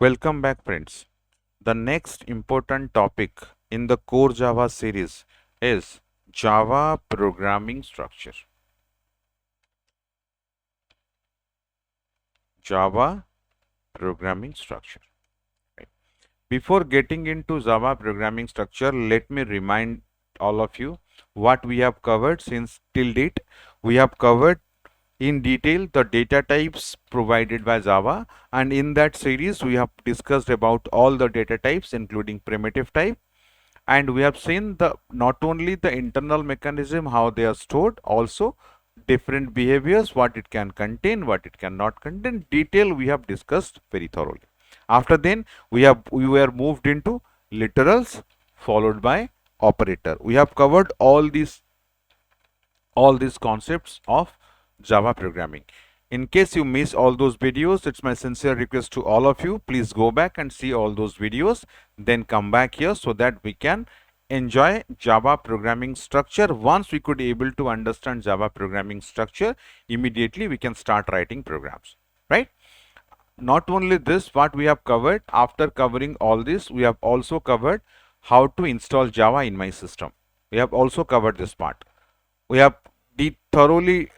Welcome back, friends. The next important topic in the Core Java series is Java programming structure. Java programming structure. Right. Before getting into Java programming structure, let me remind all of you what we have covered since till date. We have covered in detail the data types provided by Java, and in that series we have discussed about all the data types including primitive type, and we have seen the not only the internal mechanism how they are stored, also different behaviors, what it can contain, what it cannot contain. Detail we have discussed very thoroughly. After then we were moved into literals followed by operator. We have covered all these concepts of Java programming. In case you miss all those videos, it's my sincere request to all of you, please go back and see all those videos, then come back here so that we can enjoy Java programming structure. Once we could able to understand Java programming structure, immediately we can start writing programs, right? Not only this, what we have covered, after covering all this, we have also covered how to install Java in my system. We have also covered this part. We have thoroughly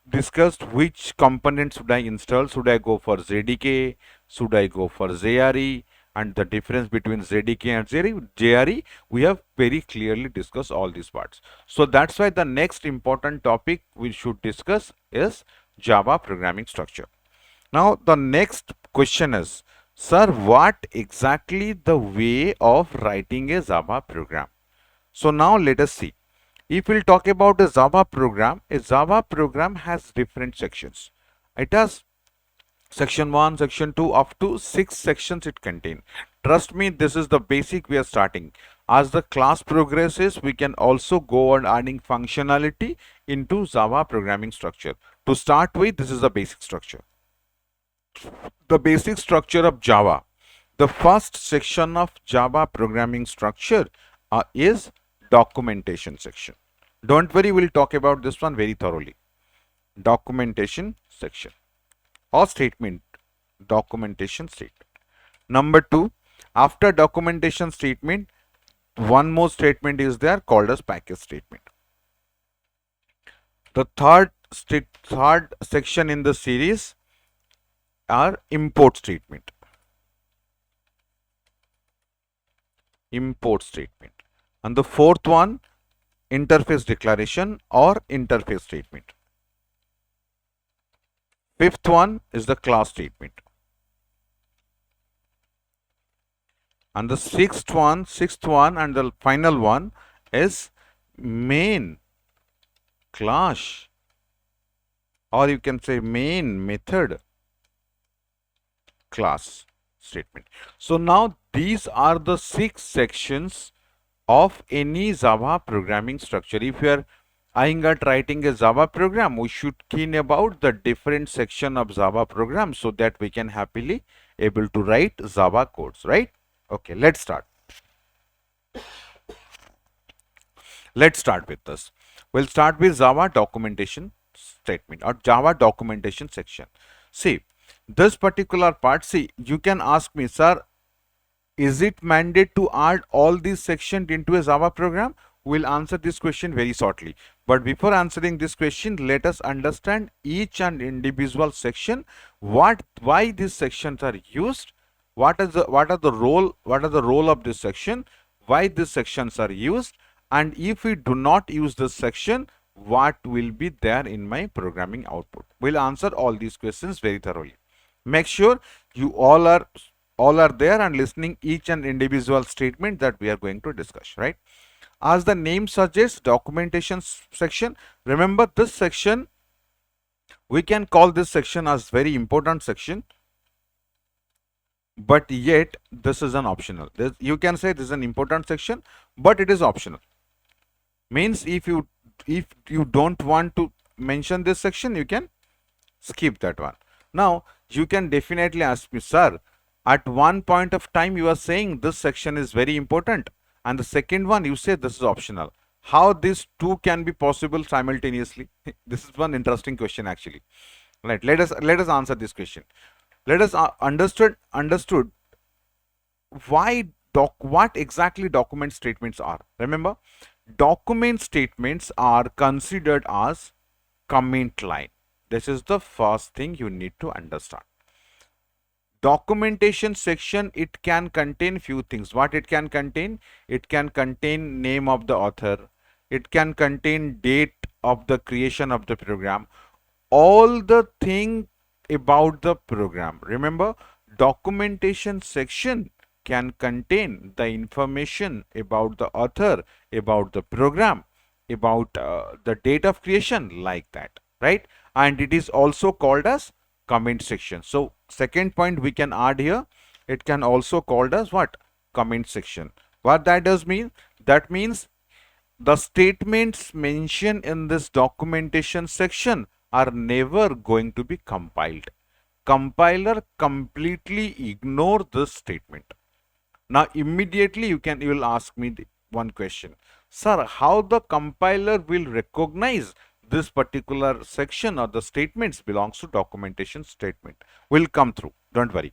discussed which components should I install. Should I go for JDK? Should I go for JRE? And the difference between JDK and JRE, we have very clearly discussed all these parts. So that's why the next important topic we should discuss is Java programming structure. Now the next question is, sir, what exactly the way of writing a Java program? So now let us see. If we'll talk about a Java program has different sections. It has section 1, section 2, up to 6 sections it contains. Trust me, this is the basic we are starting. As the class progresses, we can also go on adding functionality into Java programming structure. To start with, this is the basic structure. The basic structure of Java. The first section of Java programming structure is documentation section. Don't worry, we'll talk about this one very thoroughly. Documentation section or statement. Documentation statement. Number 2, after documentation statement, one more statement is there called as package statement. The third section in the series are import statement. Import statement. And the fourth one, interface declaration or interface statement. Fifth one is the class statement. And the sixth one and the final one is main class, or you can say main method class statement. So now these are the 6 sections of any Java programming structure. If you are eyeing at writing a Java program, we should keen about the different section of Java program so that we can happily able to write Java codes, right? Okay, let's start. Let's start with this. We'll start with Java documentation statement or Java documentation section. See, this particular part, see, you can ask me, sir, is it mandate to add all these sections into a Java program? We'll answer this question very shortly. But before answering this question, let us understand each and individual section, why these sections are used, what are the role of this section, why these sections are used, and if we do not use this section, what will be there in my programming output. We'll answer all these questions very thoroughly. Make sure you all are there and listening each and individual statement that we are going to discuss, right? As the name suggests, documentation section. Remember this section, we can call this section as very important section, but yet this is an optional. You can say this is an important section, but it is optional. Means if you don't want to mention this section, you can skip that one. Now you can definitely ask me, sir, at one point of time you are saying this section is very important, and the second one you say this is optional. How these two can be possible simultaneously? This is one interesting question actually. Right, let us answer this question. Let us understood what exactly document statements are. Remember, document statements are considered as comment line. This is the first thing you need to understand. Documentation section, it can contain few things. What it can contain? It can contain name of the author, it can contain date of the creation of the program, all the thing about the program. Remember, documentation section can contain the information about the author, about the program, about the date of creation, like that, right? And it is also called as comment section. So second point we can add here, it can also called as what? Comment section. What that does mean? That means the statements mentioned in this documentation section are never going to be compiled. Compiler completely ignore this statement. Now immediately you will ask me one question. Sir, how the compiler will recognize this particular section or the statements belongs to documentation statement? Will come through, don't worry.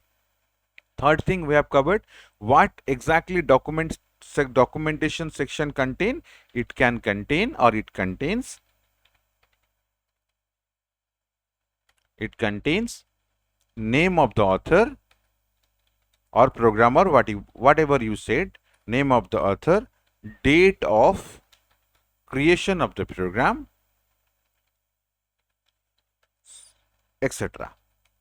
Third thing we have covered, what exactly documentation section contain? It can contain, or it contains name of the author or programmer, whatever you said, name of the author, date of creation of the program, etc.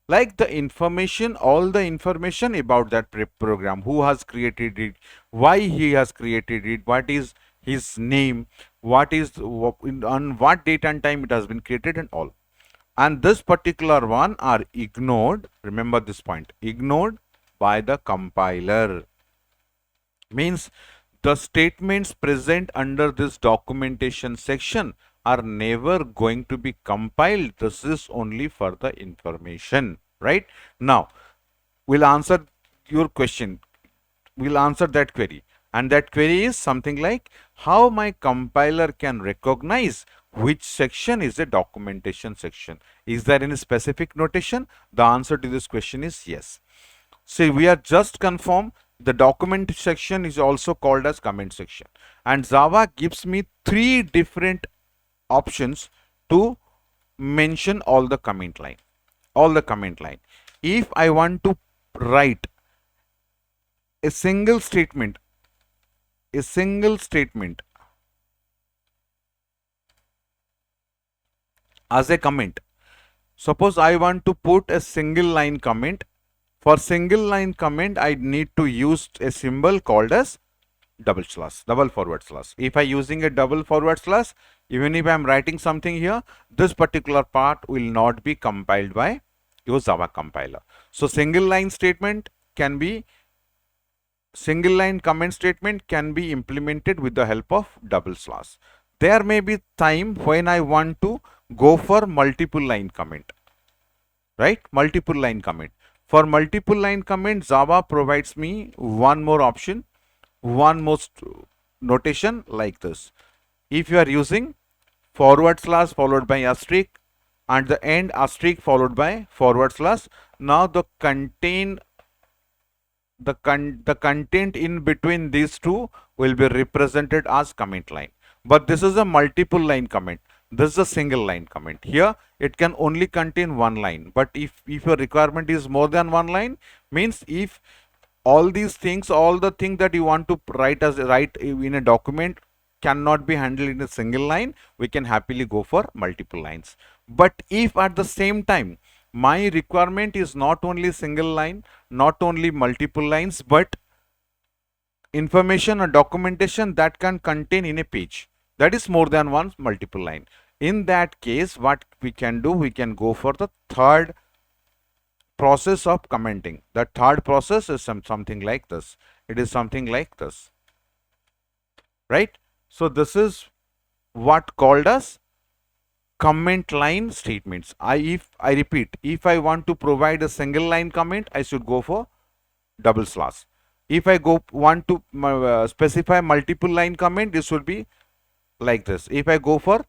Like the information, all the information about that program, who has created it, why he has created it, what is his name, what is on what date and time it has been created, and all. And this particular one are ignored. Remember this point, ignored by the compiler. Means the statements present under this documentation section are never going to be compiled. This is only for the information, right? Now we'll answer your question, we'll answer that query, and that query is something like, how my compiler can recognize which section is a documentation section? Is there any specific notation? The answer to this question is yes. See, we are just confirm the document section is also called as comment section, and Java gives me 3 different options to mention all the comment line. If I want to write a single statement as a comment, suppose I want to put a single line comment. For single line comment, I need to use a symbol called as double forward slash. If I using a double forward slash, even if I am writing something here, this particular part will not be compiled by your Java compiler. So single line comment statement can be implemented with the help of double slash. There may be time when I want to go for multiple line comment, right? Multiple line comment. For multiple line comment, Java provides me one more option, one more notation like this. If you are using forward slash followed by asterisk and the end asterisk followed by forward slash, now the content in between these two will be represented as comment line. But this is a multiple line comment. This is a single line comment. Here it can only contain one line. But if your requirement is more than one line, means if all these things, all the things that you want to write in a document cannot be handled in a single line, we can happily go for multiple lines. But if at the same time my requirement is not only single line, not only multiple lines, but information or documentation that can contain in a page, that is more than one multiple line. In that case, what we can do, we can go for the third process of commenting. The third process is something like this. It is something like this, right? So this is what called as comment line statements. If I want to provide a single line comment, I should go for double slash. If I want to specify multiple line comment, this would be like this. If I go for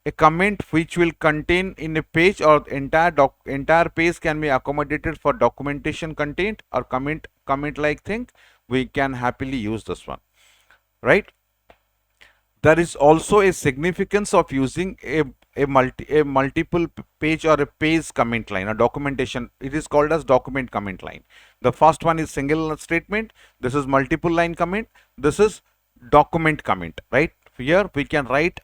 a comment which will contain in a page, or entire page can be accommodated for documentation content or comment like thing, we can happily use this one, right? There is also a significance of using a multiple page or a page comment line, a documentation. It is called as document comment line. The first one is single statement. This is multiple line comment. This is document comment, right? Here we can write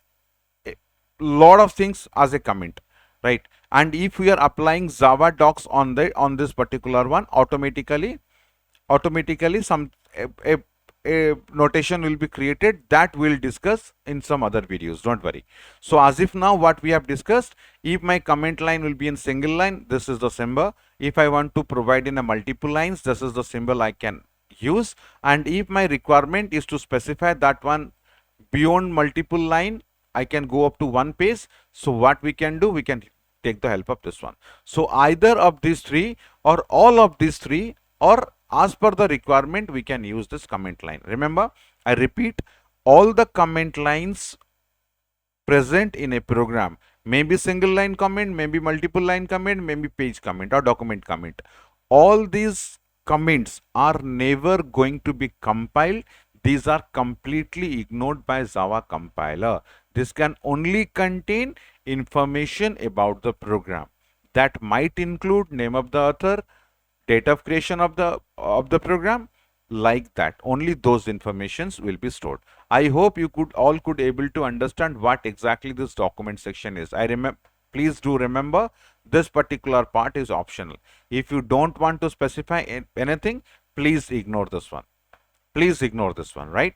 a lot of things as a comment, right? And if we are applying Java docs on this particular one, automatically a notation will be created that we'll discuss in some other videos, don't worry. So as if now what we have discussed, if my comment line will be in single line, this is the symbol. If I want to provide in a multiple lines, this is the symbol I can use. And if my requirement is to specify that one beyond multiple line, I can go up to one page. So what we can do, we can take the help of this one. So either of these three or all of these three, or as per the requirement, we can use this comment line. Remember, I repeat, all the comment lines present in a program, maybe single line comment, maybe multiple line comment, maybe page comment or document comment. All these comments are never going to be compiled. These are completely ignored by Java compiler. This can only contain information about the program. That might include name of the author, date of creation of the program, like that. Only those informations will be stored. I hope you could able to understand what exactly this document section is. Please do remember, this particular part is optional. If you don't want to specify anything, please ignore this one. Please ignore this one, right?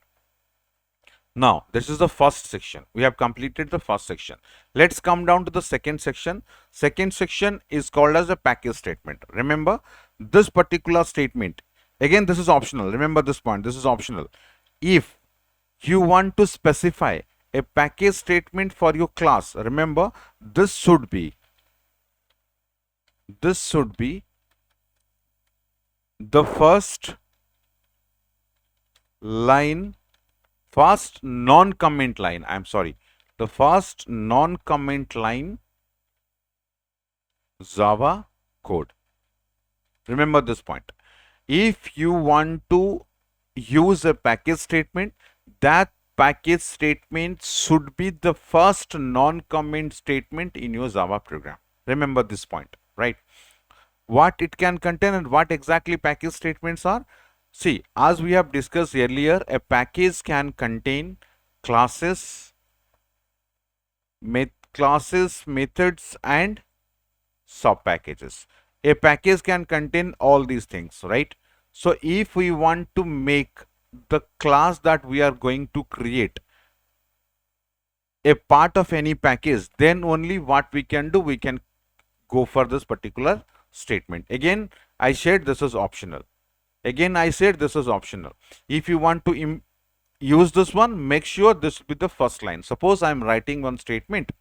Now, this is the first section. We have completed the first section. Let's come down to the second section. Second section is called as a package statement. Remember, this particular statement, again, this is optional. Remember this point, this is optional. If you want to specify a package statement for your class, remember, this should be the first line, first non-comment line, I'm sorry, the first non-comment line Java code. Remember this point. If you want to use a package statement, that package statement should be the first non-comment statement in your Java program. Remember this point, right? What it can contain and what exactly package statements are. See, as we have discussed earlier, a package can contain classes, methods, and sub packages. A package can contain all these things, right? So if we want to make the class that we are going to create a part of any package, then only what we can do, we can go for this particular statement. Again, I said this is optional. Again, I said this is optional. If you want to use this one, make sure this will be the first line. Suppose I am writing one statement.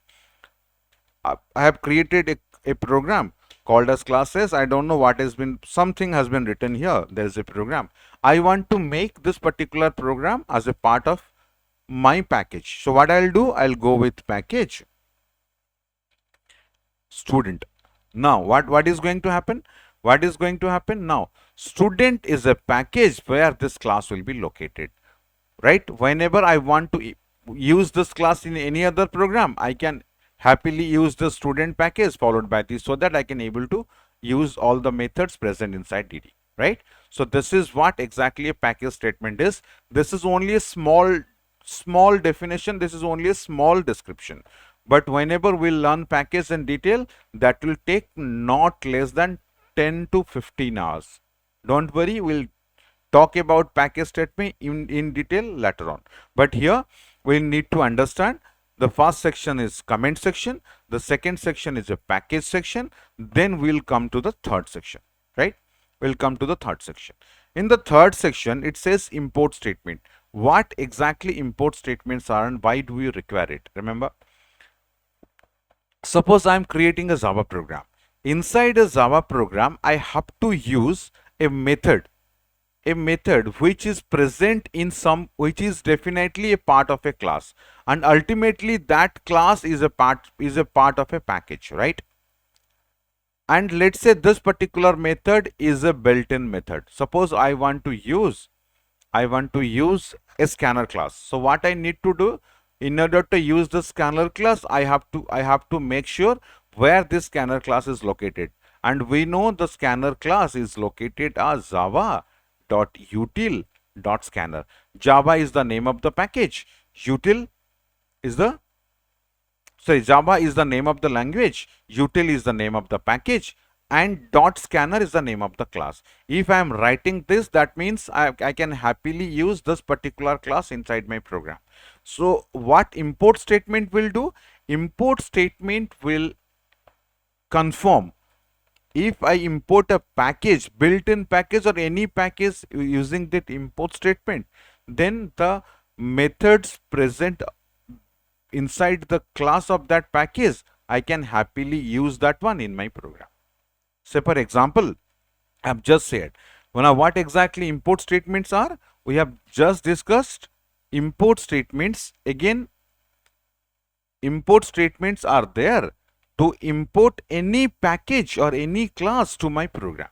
I have created a program called as classes. I don't know what has been, something has been written here. There is a program. I want to make this particular program as a part of my package. So what I'll do, I'll go with package student. Now what is going to happen? What is going to happen now? Student is a package where this class will be located, right? Whenever I want to use this class in any other program, I can happily use the student package followed by this, so that I can able to use all the methods present inside DD, right? So this is what exactly a package statement is. This is only a small definition. This is only a small description. But whenever we learn package in detail, that will take not less than 10 to 15 hours. Don't worry, we'll talk about package statement in detail later on. But here we need to understand the first section is comment section, the second section is a package section, then we'll come to the third section, right? We'll come to the third section. In the third section, it says import statement. What exactly import statements are and why do we require it? Remember, suppose I'm creating a Java program. Inside a Java program, I have to use a method which is present in which is definitely a part of a class, and ultimately that class is a part of a package, right? And let's say this particular method is a built-in method. Suppose I want to use I want to use a scanner class. So what I need to do in order to use the scanner class, I have to make sure where this scanner class is located. And we know the scanner class is located as java.util.scanner. Java is the name of the package. Util is the Java is the name of the language, util is the name of the package, and dot scanner is the name of the class. If I am writing this, that means I can happily use this particular class inside my program. So what import statement will do? Import statement will confirm if I import a package, built-in package or any package using that import statement, then the methods present inside the class of that package, I can happily use that one in my program. Say for example, I have just said, now what exactly import statements are? We have just discussed import statements. Again, import statements are there to import any package or any class to my program.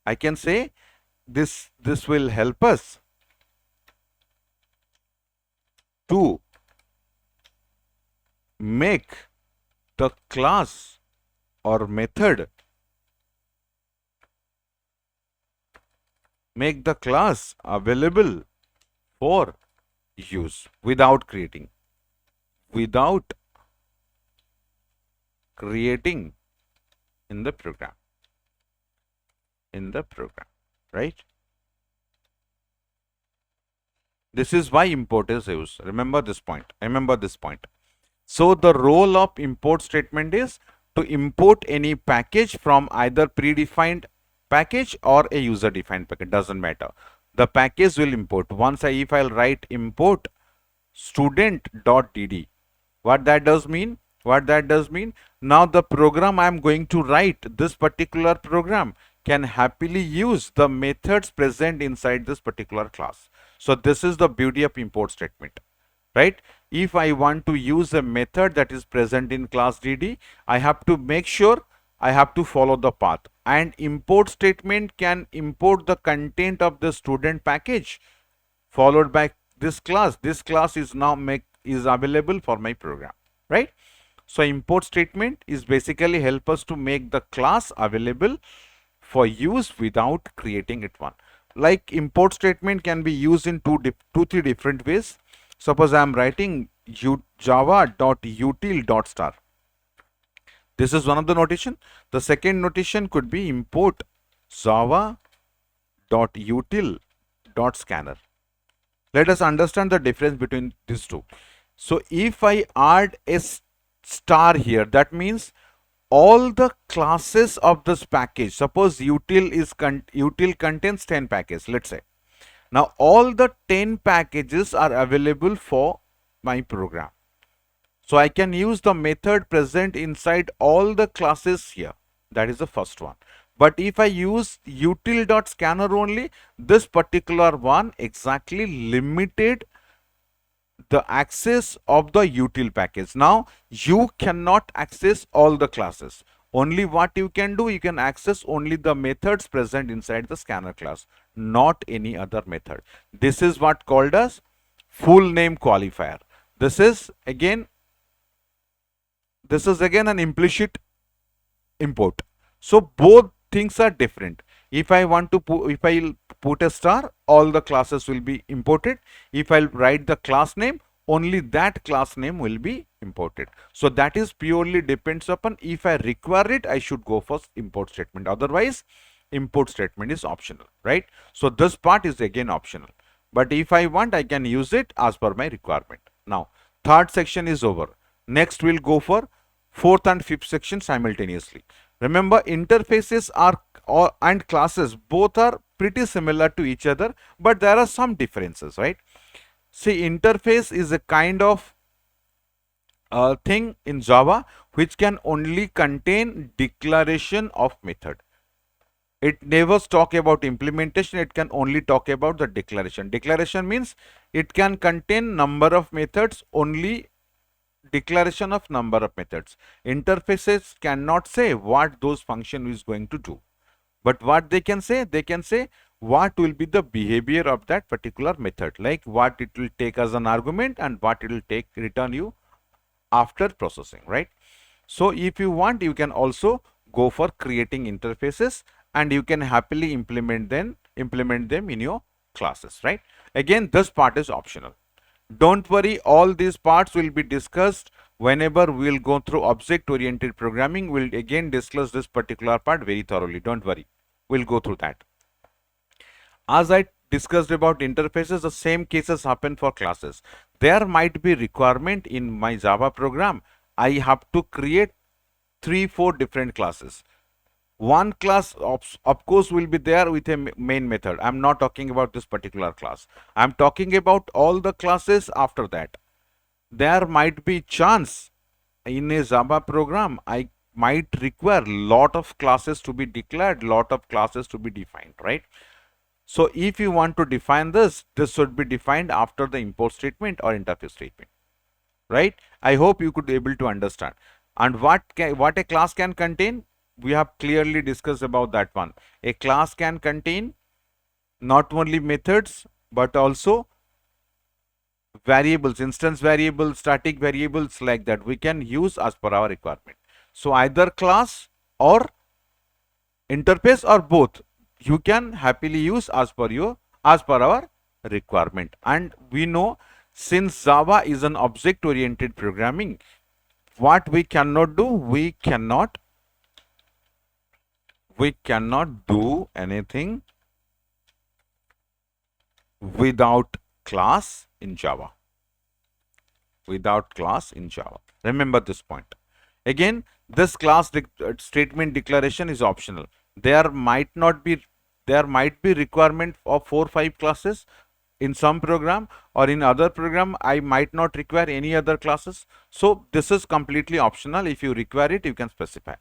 I can say this will help us to make the class or method, make the class available for use without creating in the program, right? This is why import is used. Remember this point. So the role of import statement is to import any package from either predefined package or a user defined package, doesn't matter. The package will import. If I'll write import student.dd, what that does mean? Now the program I am going to write, this particular program, can happily use the methods present inside this particular class. So this is the beauty of import statement, right? If I want to use a method that is present in class dd, I have to make sure I have to follow the path, and import statement can import the content of the student package followed by this class. This class is now available for my program, right? So import statement is basically help us to make the class available for use without creating it one. Like import statement can be used in three different ways. Suppose I am writing java.util.star. This is one of the notation. The second notation could be import java.util.scanner. Let us understand the difference between these two. So if I add a star here, that means all the classes of this package, suppose util contains 10 packages, let's say. Now all the 10 packages are available for my program. So I can use the method present inside all the classes here. That is the first one. But if I use util.scanner only, this particular one exactly limited the access of the util package. Now you cannot access all the classes. Only what you can do, you can access only the methods present inside the scanner class, not any other method. This is what called as full name qualifier. This is again an implicit import. So both things are different. If I want to put a star, all the classes will be imported. If I write the class name, only that class name will be imported. So that is purely depends upon if I require it, I should go for import statement. Otherwise, import statement is optional, right? So this part is again optional. But if I want, I can use it as per my requirement. Now, third section is over. Next, we'll go for fourth and fifth section simultaneously. Remember, interfaces and classes both are pretty similar to each other, but there are some differences, right? See, interface is a kind of thing in Java which can only contain declaration of method. It never talk about implementation, it can only talk about the declaration. Declaration means it can contain number of methods, only declaration of number of methods. Interfaces cannot say what those function is going to do. But what they can say what will be the behavior of that particular method, like what it will take as an argument and what it will take return you after processing, right? So if you want, you can also go for creating interfaces and you can happily implement them in your classes, right? Again, this part is optional. Don't worry, all these parts will be discussed whenever we'll go through object oriented programming. We'll again discuss this particular part very thoroughly. Don't worry, we'll go through that. As I discussed about interfaces, the same cases happen for classes. There might be requirement in my Java program. I have to create 3-4 different classes. One class of course will be there with a main method. I'm not talking about this particular class. I'm talking about all the classes after that. There might be chance in a Java program I might require lot of classes to be declared, lot of classes to be defined, right? So if you want to define this should be defined after the import statement or interface statement, right? I hope you could be able to understand. And what a class can contain, we have clearly discussed about that one. A class can contain not only methods but also variables, instance variables, static variables, like that we can use as per our requirement. So either class or interface or both you can happily use as per our requirement. And we know, since Java is an object oriented programming, what we cannot do, we cannot do anything without class in Java. Remember this point. Again, this class statement declaration is optional. There might be requirement of 4-5 classes in some program, or in other program I might not require any other classes. So this is completely optional. If you require it, you can specify.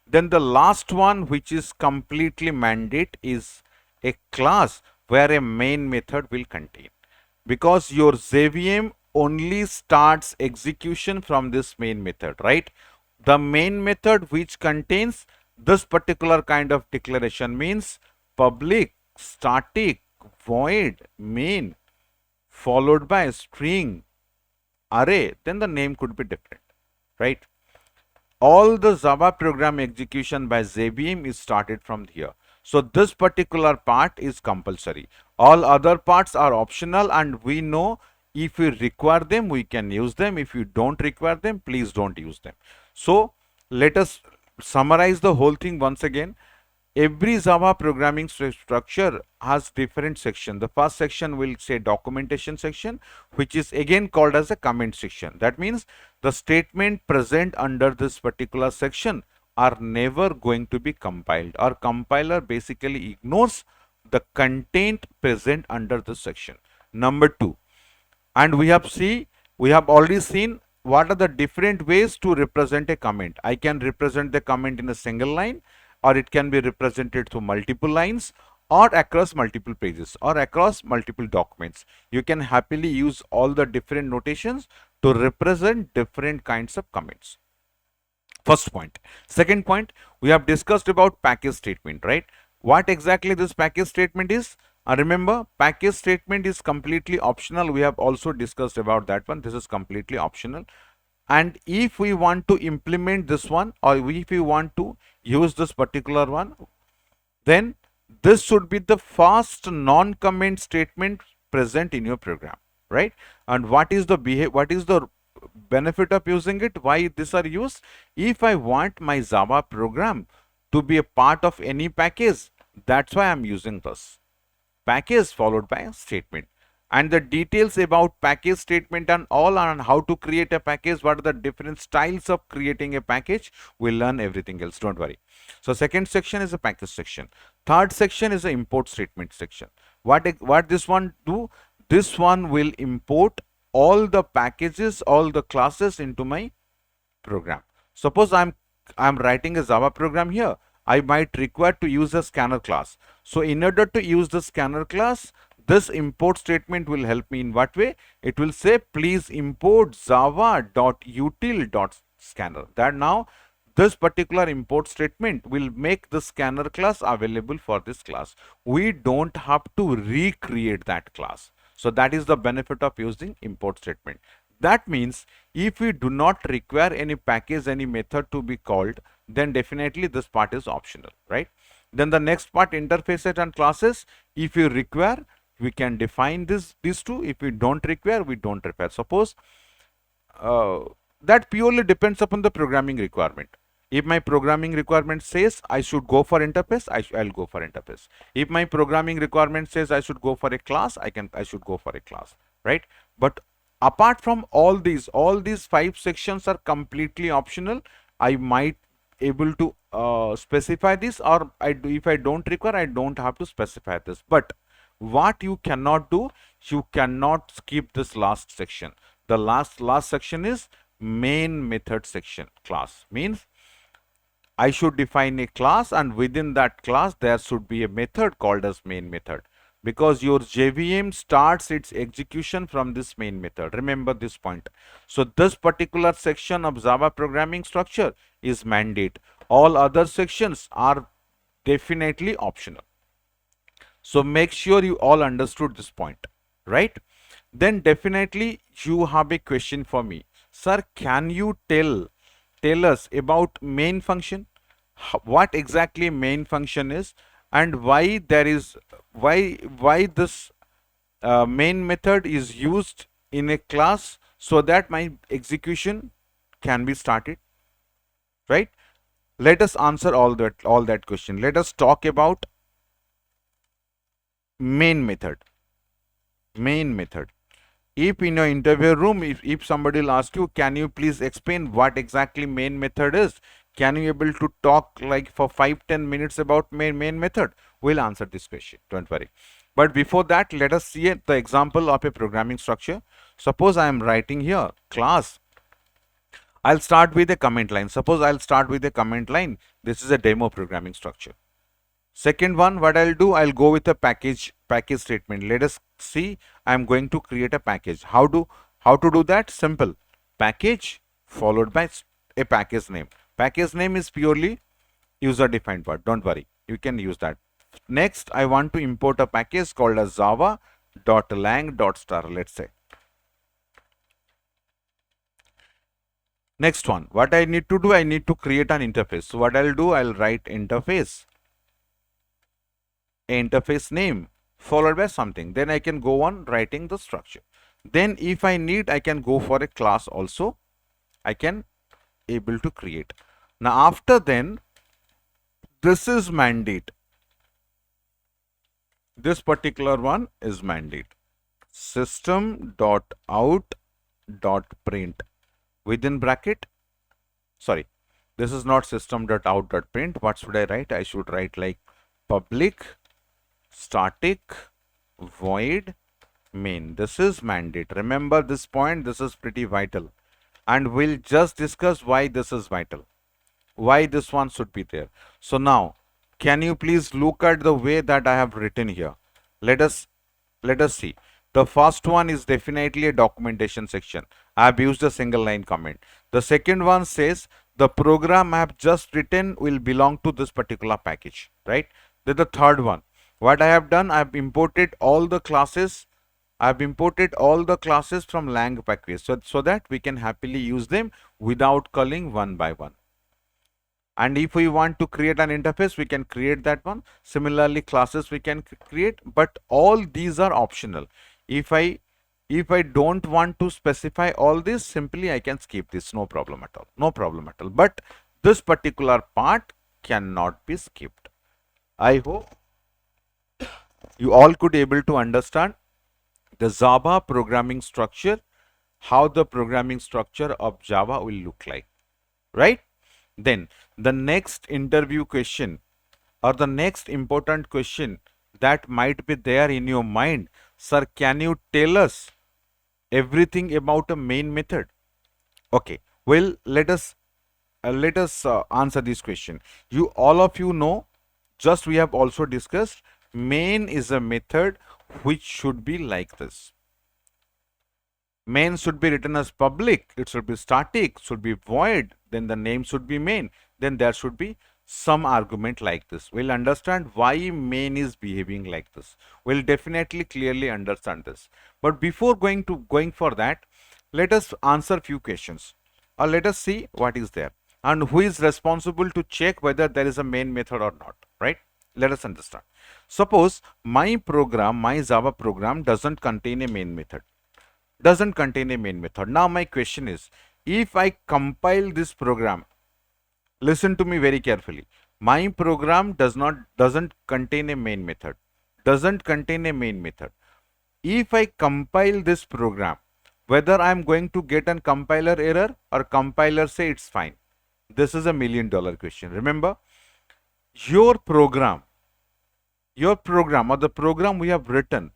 Then the last one, which is completely mandate, is a class where a main method will contain, because your JVM only starts execution from this main method, right? The main method which contains this particular kind of declaration means public, static, void, main, followed by string, array, then the name could be different, right? All the Java program execution by JVM is started from here. So this particular part is compulsory. All other parts are optional, and we know if we require them, we can use them. If you don't require them, please don't use them. So let us summarize the whole thing once again. Every Java programming structure has different sections. The first section will say documentation section, which is again called as a comment section. That means the statement present under this particular section are never going to be compiled, or compiler basically ignores the content present under this section. Number 2, and we have already seen what are the different ways to represent a comment. I can represent the comment in a single line, or it can be represented through multiple lines, or across multiple pages, or across multiple documents. You can happily use all the different notations to represent different kinds of comments. First point. Second point, we have discussed about package statement, right? What exactly this package statement is? Remember, package statement is completely optional. We have also discussed about that one. This is completely optional. And if we want to implement this one, or if we want to use this particular one, then this should be the first non-comment statement present in your program, right? And what is the benefit of using it? Why these are used? If I want my Java program to be a part of any package, that's why I'm using this package followed by a statement. And the details about package statement and all, on how to create a package, what are the different styles of creating a package, we'll learn everything else, don't worry. So second section is a package section. Third section is the import statement section. What this one do? This one will import all the packages, all the classes into my program. Suppose I'm writing a Java program here. I might require to use a scanner class. So in order to use the scanner class, this import statement will help me in what way? It will say, please import java.util.scanner. That now this particular import statement will make the scanner class available for this class. We don't have to recreate that class. So that is the benefit of using import statement. That means if we do not require any package, any method to be called, then definitely this part is optional, right? Then the next part, interfaces and classes. If you require, we can define these two. If we don't require, we don't require. Suppose uh, that purely depends upon the programming requirement. If my programming requirement says I should go for interface, I'll go for interface. If my programming requirement says I should go for a class, I should go for a class, right? But apart from all these 5 sections are completely optional. I might able to specify this, or if I don't require, I don't have to specify this. But what you cannot do, you cannot skip this last section. The last section is main method section. Class means I should define a class, and within that class there should be a method called as main method, because your JVM starts its execution from this main method. Remember this point. So this particular section of Java programming structure is mandate. All other sections are definitely optional. So make sure you all understood this point, right? Then definitely you have a question for me. Sir, can you tell us about main function? What exactly main function is, and why there is why this main method is used in a class so that my execution can be started, right? Let us answer all that question. Let us talk about main method. Main method. If in your interview room, if somebody will ask you, can you please explain what exactly main method is? Can you able to talk like for 5-10 minutes about main method? We'll answer this question. Don't worry. But before that, let us see the example of a programming structure. Suppose I am writing here class. I'll start with a comment line. Suppose I'll start with a comment line. This is a demo programming structure. Second one, what I'll do, I'll go with a package statement. Let us see. I'm going to create a package. How to do that? Simple. Package followed by a package name. Package name is purely user defined word. Don't worry, you can use that. Next, I want to import a package called as java.lang.star. Let's say. Next one, what I need to do, I need to create an interface. So what I'll do, I'll write interface name followed by something. Then I can go on writing the structure. Then if I need, I can go for a class also. I can able to create. Now after then, this is mandate. This particular one is mandate. System.out.print within bracket. Sorry, this is not system.out.print. What should I write? I should write like public static void main. This is mandate. Remember this point. This is pretty vital, and we'll just discuss why this is vital, why this one should be there. So now, can you please look at the way that I have written here? Let us see. The first one is definitely a documentation section. I have used a single line comment. The second one says the program I have just written will belong to this particular package, right? Then the third one, what I have done, I have imported all the classes. I have imported all the classes from lang package so that we can happily use them without calling one by one. And if we want to create an interface, we can create that one. Similarly, classes we can create, but all these are optional. If I don't want to specify all this, simply I can skip this. No problem at all. No problem at all. But this particular part cannot be skipped. I hope you all could able to understand the Java programming structure, how the programming structure of Java will look like, right? Then the next interview question or the next important question that might be there in your mind, sir, can you tell us everything about a main method? Okay, well, let us answer this question. All of you know, just we have also discussed, main is a method which should be like this. Main should be written as public, it should be static, should be void, then the name should be main. then there should be some argument like this. We'll understand why main is behaving like this. We'll definitely clearly understand this. But before going for that, let us answer few questions, or let us see what is there and who is responsible to check whether there is a main method or not, right? Let us understand. Suppose my program, my Java program doesn't contain a main method. Now my question is, if I compile this program, listen to me very carefully. My program doesn't contain a main method. If I compile this program, whether I am going to get a compiler error or compiler say it's fine. This is a $1,000,000 question. Remember, your program or the program we have written,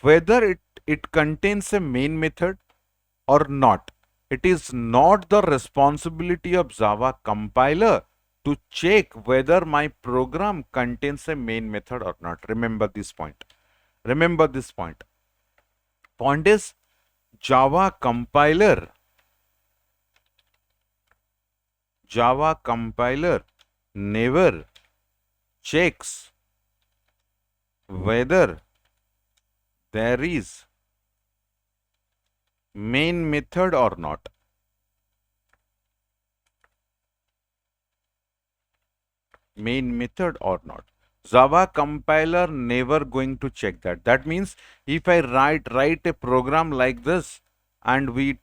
whether it contains a main method or not, it is not the responsibility of Java compiler to check whether my program contains a main method or not. Remember this point. Point is, Java compiler never checks whether there is main method or not. Java compiler never going to check that. That means if I write a program like this and we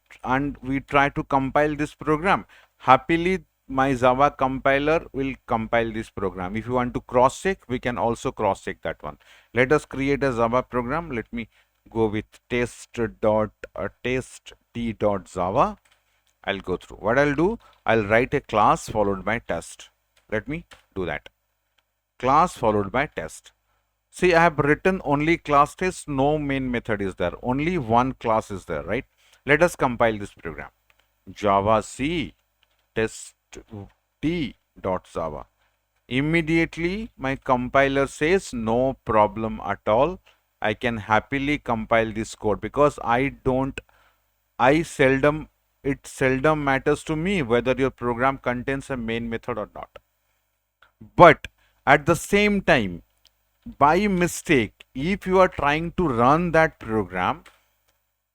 try to compile this program, happily my Java compiler will compile this program. If you want to cross check, we can also cross check that one. Let us create a Java program. Let me go with test.java. I'll go through. What I'll do, I'll write a class followed by test. Let me do that. Class followed by test. See, I have written only class test, no main method is there. Only one class is there, right? Let us compile this program. Java C test t.java. Immediately my compiler says no problem at all. I can happily compile this code because it seldom matters to me whether your program contains a main method or not. But at the same time, by mistake, if you are trying to run that program,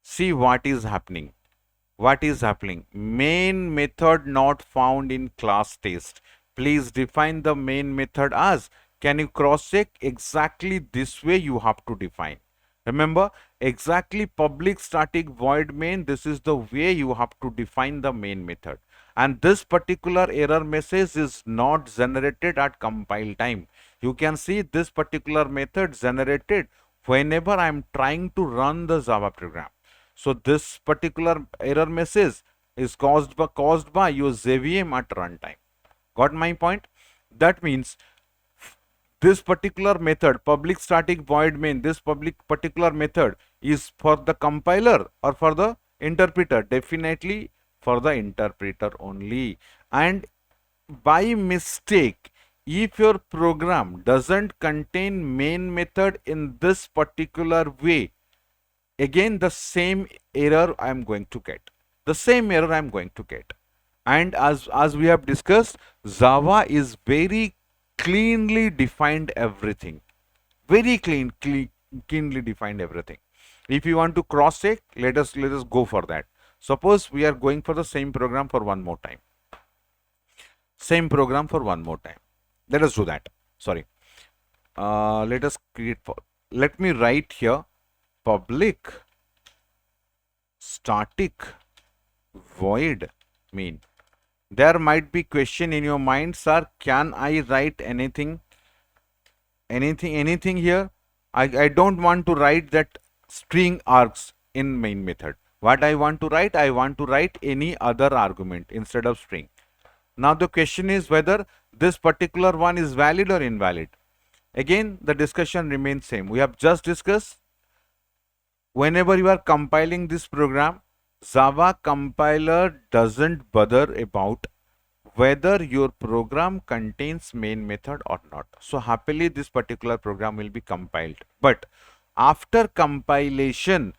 see what is happening. Main method not found in class test. Please define the main method as, can you cross check? Exactly this way you have to define. Remember, exactly public static void main, this is the way you have to define the main method. And this particular error message is not generated at compile time. You can see this particular method generated whenever I am trying to run the Java program. So this particular error message is caused by your JVM at runtime. Got my point? That means this particular method, public static void main, this particular method is for the compiler or for the interpreter? Definitely for the interpreter only. And by mistake, if your program doesn't contain main method in this particular way, again the same error I am going to get. And as we have discussed, Java is very cleanly defined everything. Cleanly defined everything. If you want to cross check, let us go for that. Suppose we are going for the same program for one more time. Let us do that. Sorry. Let me write here public static void main. There might be question in your mind, sir, can I write anything here? I don't want to write that string args in main method. What I want to write any other argument instead of string. Now the question is whether this particular one is valid or invalid. Again, the discussion remains same. We have just discussed, whenever you are compiling this program, Java compiler doesn't bother about whether your program contains main method or not. So happily this particular program will be compiled. But after compilation,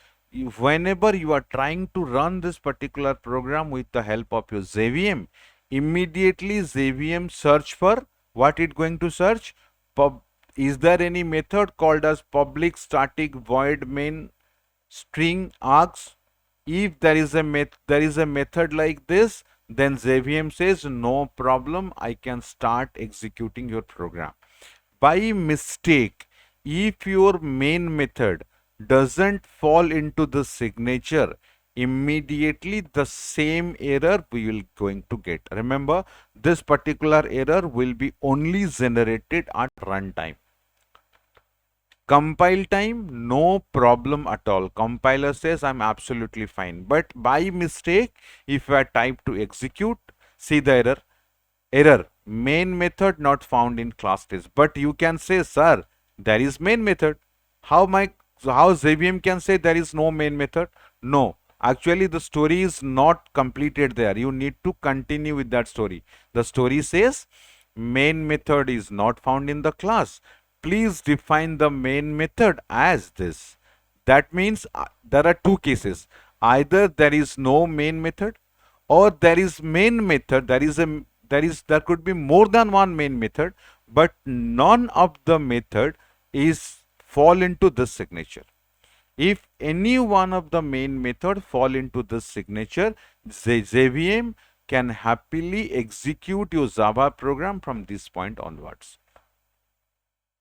whenever you are trying to run this particular program with the help of your JVM, immediately JVM search for what it going to search. Is there any method called as public static void main string args? If there is a method like this, then JVM says no problem, I can start executing your program. By mistake, if your main method doesn't fall into the signature, immediately the same error we will going to get. Remember, this particular error will be only generated at runtime. Compile time, no problem at all. Compiler says I'm absolutely fine. But by mistake, if I type to execute, see the error. Error, main method not found in class test. But you can say, sir, there is main method. How JVM can say there is no main method? No, actually the story is not completed there. You need to continue with that story. The story says main method is not found in the class. Please define the main method as this. That means there are two cases. Either there is no main method, or there is main method. There could be more than one main method, but none of the method is fall into this signature. If any one of the main method fall into this signature, JVM can happily execute your Java program from this point onwards.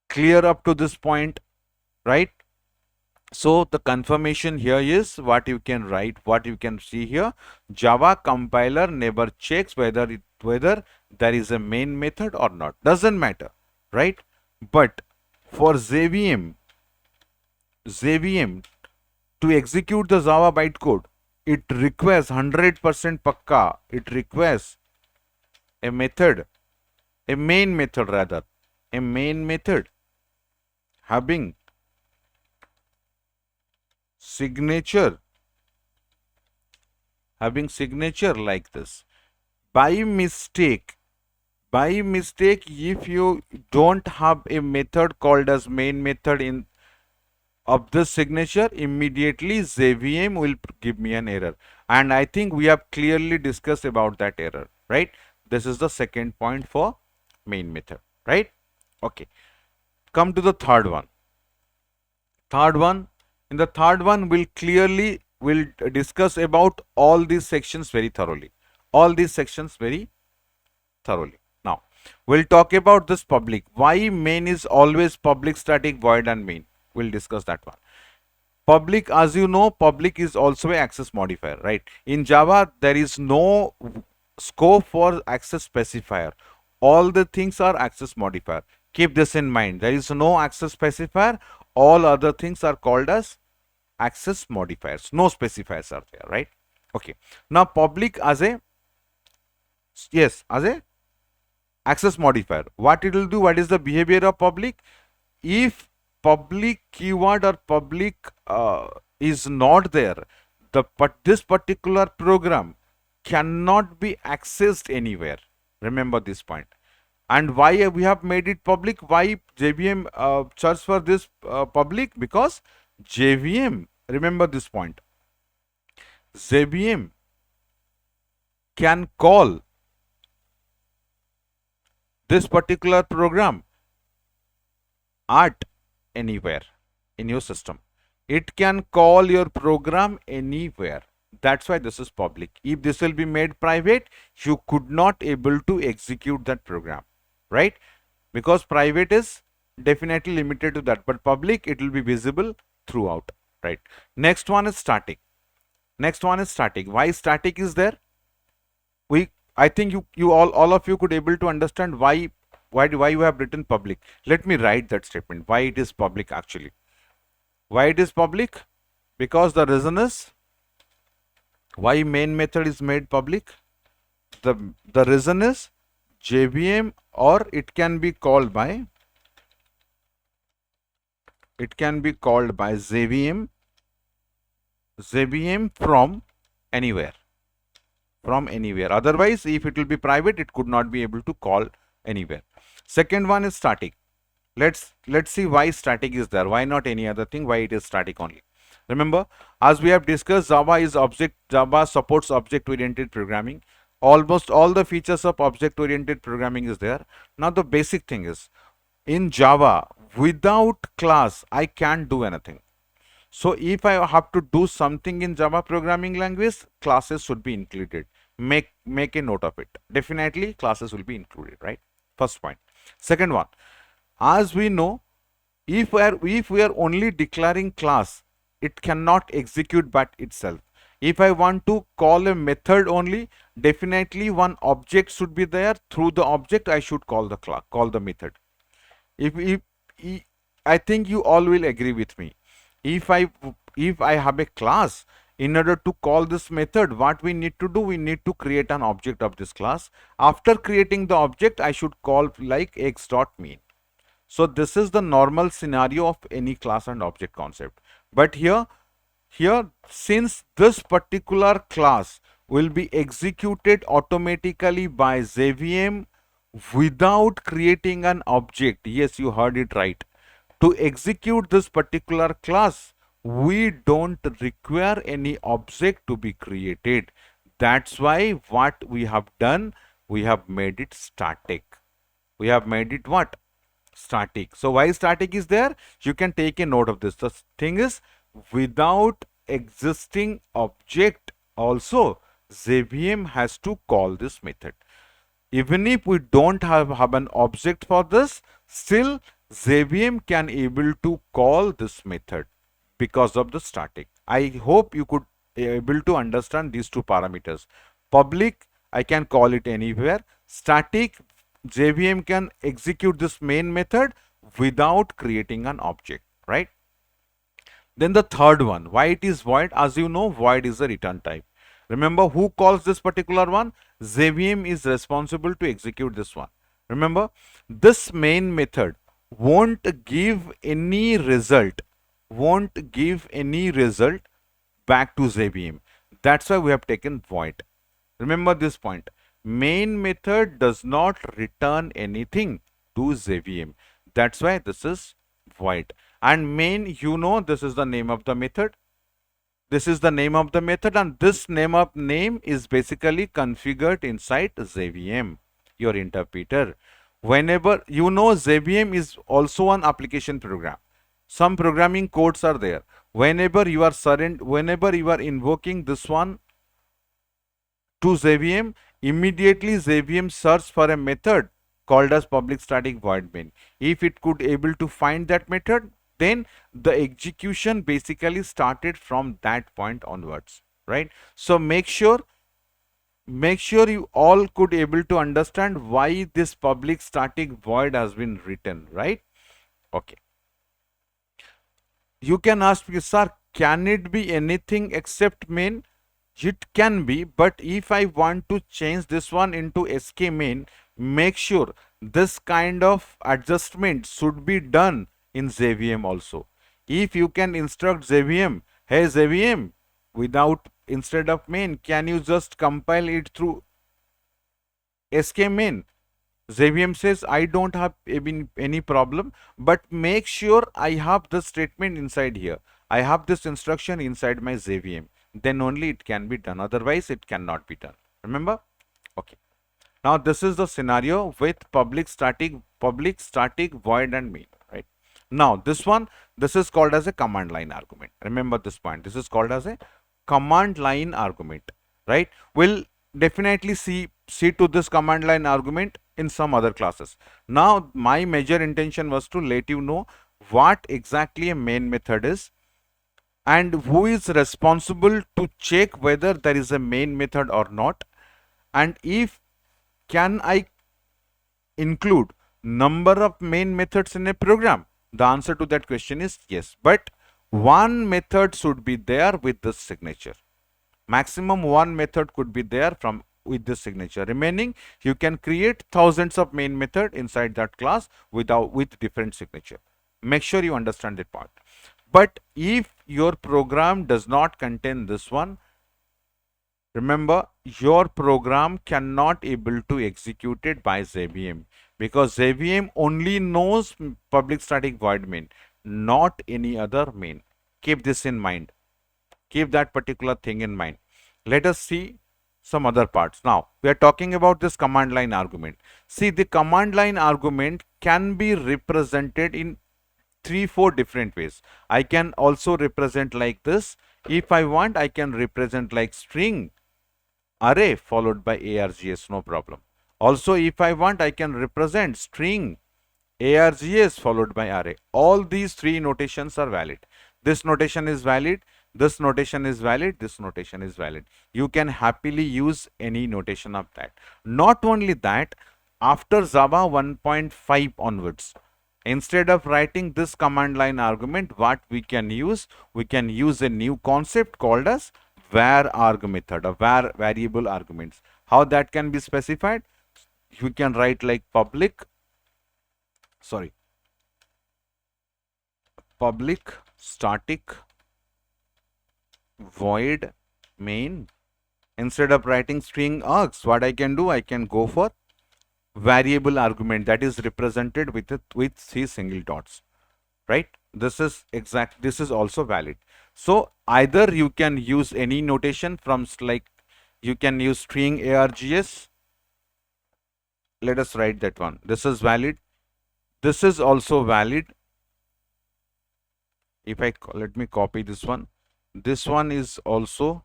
Clear up to this point, right? So the confirmation here is what you can write, what you can see here. Java compiler never checks whether there is a main method or not. Doesn't matter, right? But for JVM to execute the Java bytecode, it requires 100% pakka. It requires a method, a main method rather, a main method having signature like this. By mistake, if you don't have a method called as main method in of this signature, immediately JVM will give me an error. And I think we have clearly discussed about that error, right? This is the second point for main method, right? Okay. Come to the third one. In the third one, we'll discuss about all these sections very thoroughly. Now, we'll talk about this public. Why main is always public static void and main. We'll discuss that one. Public, as you know, public is also an access modifier, right? In Java, there is no scope for access specifier. All the things are access modifier. Keep this in mind. There is no access specifier. All other things are called as access modifiers. No specifiers are there, right? Okay. Now public as a access modifier. What it will do? What is the behavior of public? If public keyword or public is not there, this particular program cannot be accessed anywhere. Remember this point. And why we have made it public? Why JVM search for this public? Because JVM, remember this point, JVM can call this particular program at anywhere in your system. It can call your program anywhere. That's why this is public. If this will be made private, you could not able to execute that program, right? Because private is definitely limited to that, but public, it will be visible throughout, right? Next one is static. Why static is there? I think you all of you could able to understand why you have written public. Let me write that statement. Why it is public actually? Why it is public? Because the reason is why main method is made public. The reason is JVM, or it can be called by JVM from anywhere. Otherwise, if it will be private, it could not be able to call anywhere. Second one is static. Let's see why static is there. Why not any other thing? Why it is static only? Remember, as we have discussed, Java supports object-oriented programming. Almost all the features of object oriented programming is there. Now the basic thing is, in Java, without class I can't do anything. So if I have to do something in Java programming language, classes should be included. Make a note of it. Definitely classes will be included, right? First point. Second one, as we know, if we are only declaring class, it cannot execute by itself. If I want to call a method only, definitely one object should be there. Through the object I should call the class, call the method. If I think you all will agree with me. If I have a class, in order to call this method, what we need to do, we need to create an object of this class. After creating the object, I should call like x.main. So this is the normal scenario of any class and object concept. But here since this particular class will be executed automatically by JVM without creating an object, yes, you heard it right. To execute this particular class, we don't require any object to be created. That's why what we have done, we have made it static. We have made it what? Static. So why static is there? You can take a note of this. The thing is, without existing object also, JVM has to call this method. Even if we don't have an object for this, still JVM can able to call this method because of the static. I hope you could able to understand these two parameters. Public, I can call it anywhere. Static, JVM can execute this main method without creating an object, right? Then the third one, why it is void? As you know, void is a return type. Remember who calls this particular one? JVM is responsible to execute this one. Remember, this main method won't give any result, back to JVM. That's why we have taken void. Remember this point. Main method does not return anything to JVM. That's why this is void. And main, you know, this is the name of the method. This is the name of the method, and this name is basically configured inside JVM, your interpreter. Whenever you know, JVM is also an application program. Some programming codes are there. Whenever you are invoking this one to JVM, immediately JVM search for a method called as public static void main. If it could able to find that method, then the execution basically started from that point onwards, right? So make sure you all could able to understand why this public static void has been written, right? Okay. You can ask me, sir, can it be anything except main? It can be, but if I want to change this one into SK main, make sure this kind of adjustment should be done in JVM also. If you can instruct JVM, hey JVM, instead of main, can you just compile it through SK main? JVM says, I don't have any problem, but make sure I have the statement inside here. I have this instruction inside my JVM. Then only it can be done. Otherwise, it cannot be done. Remember? Okay. Now, this is the scenario with public static, void and main, right? Now, this is called as a command line argument. Remember this point. This is called as a command line argument, right? We'll definitely see to this command line argument in some other classes. Now, my major intention was to let you know what exactly a main method is and who is responsible to check whether there is a main method or not, and if can I include number of main methods in a program. The answer to that question is yes, but one method should be there with this signature. Maximum one method could be there with this signature. Remaining, you can create thousands of main method inside that class with different signature. Make sure you understand that part. But if your program does not contain this one, remember, your program cannot able to execute it by JVM, because JVM only knows public static void main, not any other main. Keep this in mind. Keep that particular thing in mind. Let us see some other parts. Now we are talking about this command line argument. See, the command line argument can be represented in 3-4 different ways. I can also represent like this. If I want, I can represent like string array followed by args, no problem. Also, if I want, I can represent string args followed by array. All these three notations are valid. This notation is valid, this notation is valid, this notation is valid. You can happily use any notation of that. Not only that, after Java 1.5 onwards, instead of writing this command line argument, what we can use a new concept called as var arg method, or var variable arguments. How that can be specified? You can write like public static void main. Instead of writing string args, what I can do, I can go for variable argument that is represented with three single dots, right? This is also valid. So either you can use any notation from like you can use string args. Let us write that one. This is valid. This is also valid. If I let me copy this one, this one is also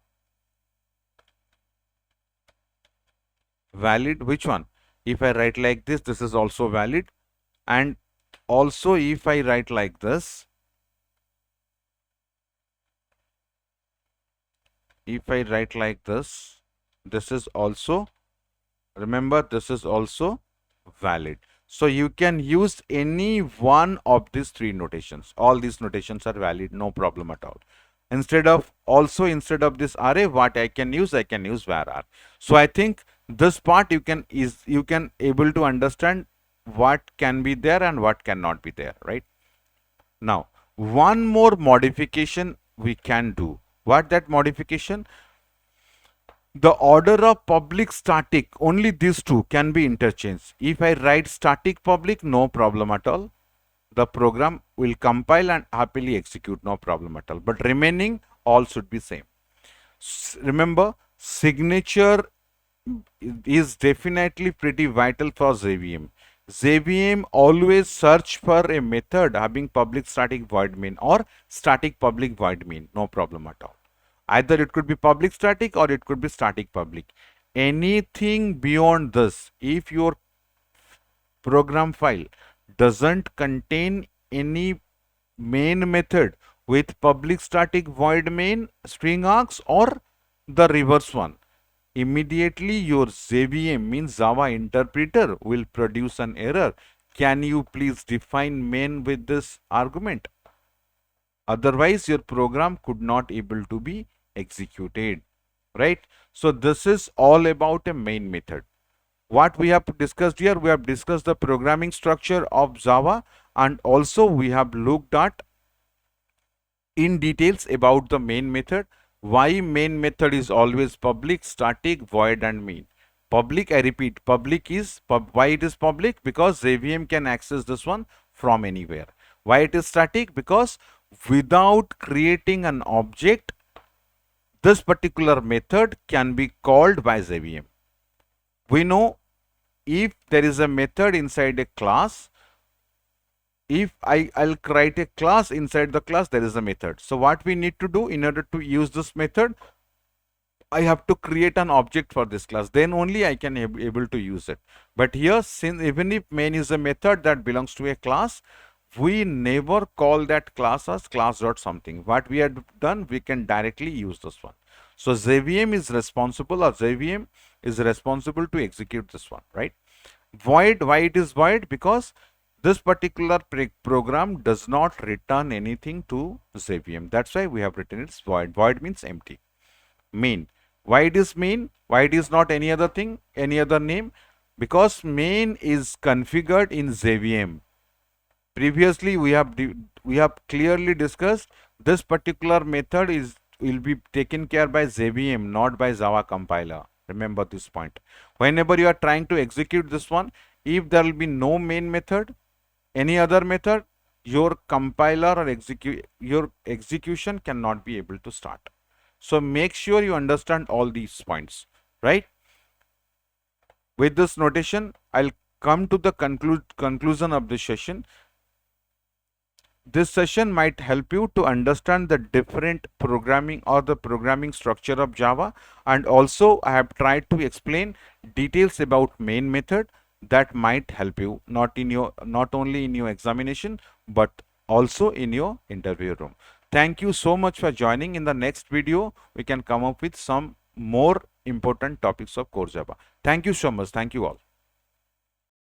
valid. Which one? If I write like this, this is also valid. And also if I write like this, this is also, remember, this is also valid. So you can use any one of these three notations. All these notations are valid, no problem at all. Instead of this array, what I can use var r. So I think this part you can able to understand what can be there and what cannot be there, right? Now, one more modification we can do. What that modification? The order of public static, only these two can be interchanged. If I write static public, no problem at all. The program will compile and happily execute, no problem at all. But remaining all should be same. Remember, signature is definitely pretty vital for JVM. JVM always search for a method having public static void main or static public void main, no problem at all. Either it could be public static or it could be static public. Anything beyond this, if your program file doesn't contain any main method with public static void main, string args, or the reverse one, immediately your JVM, means Java interpreter, will produce an error. Can you please define main with this argument? Otherwise your program could not able to be executed, right? So this is all about a main method. What we have discussed here, we have discussed the programming structure of Java, and also we have looked at in details about the main method. Why main method is always public, static, void and main. Public, I repeat, public is why it is public? Because JVM can access this one from anywhere. Why it is static? Because without creating an object, this particular method can be called by JVM. We know if there is a method inside a class, if I'll create a class, inside the class there is a method. So what we need to do in order to use this method, I have to create an object for this class, then only I can able to use it. But here, since even if main is a method that belongs to a class, we never call that class as class dot something. What we had done, we can directly use this one. So JVM is responsible, or JVM is responsible to execute this one, right? Void, why it is void? Because this particular program does not return anything to JVM. That's why we have written it's void. Void means empty. Main, why it is main? Why it is not any other thing, any other name? Because main is configured in JVM. Previously we have clearly discussed this particular method will be taken care by JVM, not by Java compiler. Remember this point. Whenever you are trying to execute this one, if there will be no main method, any other method, your compiler or your execution cannot be able to start. So make sure you understand all these points. right? With this notation, I'll come to the conclusion of this session. This session might help you to understand the different programming or the programming structure of Java, and also I have tried to explain details about main method that might help you not only in your examination but also in your interview room. Thank you so much for joining. In the next video, we can come up with some more important topics of core Java. Thank you so much. Thank you all.